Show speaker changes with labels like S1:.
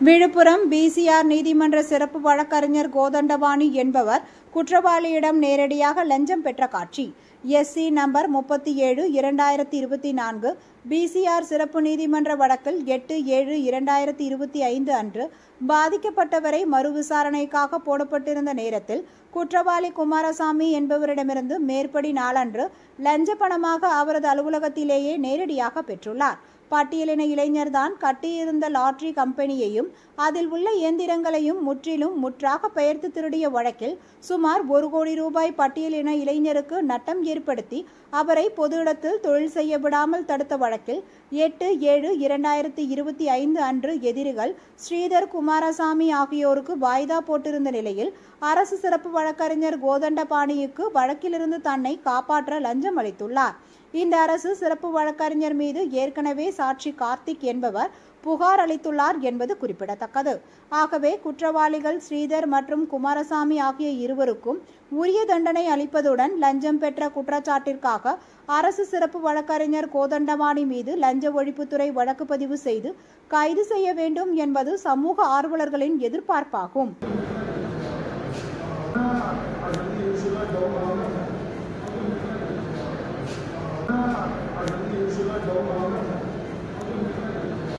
S1: Villupuram PCR நீதிமன்ற சிறப்பு வழக்கறிஞர் கோதண்டபாணி என்பவர் குற்றவாளியிடம் நேரடியாக லஞ்சம் பெற்ற காட்சி. SC நம்பர் 37/2024 பிசிஆர் சிறப்பு நீதிமன்ற வழக்கில் 8/7/2025 அன்று பாதிக்கப்பட்டவரை மறு விசாரணைக்காக போடப்பட்டிருந்த நேரத்தில் குற்றவாளி குமாரசாமி என்பவரிடமிருந்து மேற்படி நாளன்று லஞ்ச பணமாக அவரது அலுவலகத்திலேயே நேரடியாக பெற்றுள்ளார். பட்டியலின இளைஞர்தான் கட்டியிருந்த லாட்டரி கம்பெனியையும் அதில் உள்ள இயந்திரங்களையும் முற்றாக பெயர்த்து திருடிய வழக்கில் சுமார் 1 கோடி ரூபாய் பட்டியலின இளைஞருக்கு நட்டம் ஏற்படுத்தி அவரை பொது இடத்தில் தொழில் செய்ய விடாமல் தடுத்த வழக்கில் 8/7/2025 அன்று எதிரிகள் ஸ்ரீதர், குமாரசாமி ஆகியோருக்கு வாய்தா போட்டிருந்த நிலையில் அரசு சிறப்பு வழக்கறிஞர் கோதண்டபாணிக்கு வழக்கிலிருந்து தன்னை காப்பாற்ற லஞ்சம் அளித்துள்ளார். இந்த அரசு சிறப்பு வழக்கறிஞர் மீது ஏற்கனவே சாட்சி கார்த்திக் என்பவர் புகார் அளித்துள்ளார் என்பது குறிப்பிடத்தக்கது. ஆகவே குற்றவாளிகள் ஸ்ரீதர் மற்றும் குமாரசாமி ஆகிய இருவருக்கும் உரிய தண்டனை அளிப்பதுடன் லஞ்சம் பெற்ற குற்றச்சாட்டிற்காக அரசு சிறப்பு வழக்கறிஞர் கோதண்டபாணி மீது லஞ்ச ஒழிப்புத்துறை வழக்கு பதிவு செய்து கைது செய்ய வேண்டும் என்பது சமூக ஆர்வலர்களின் எதிர்பார்ப்பாகும்.
S2: I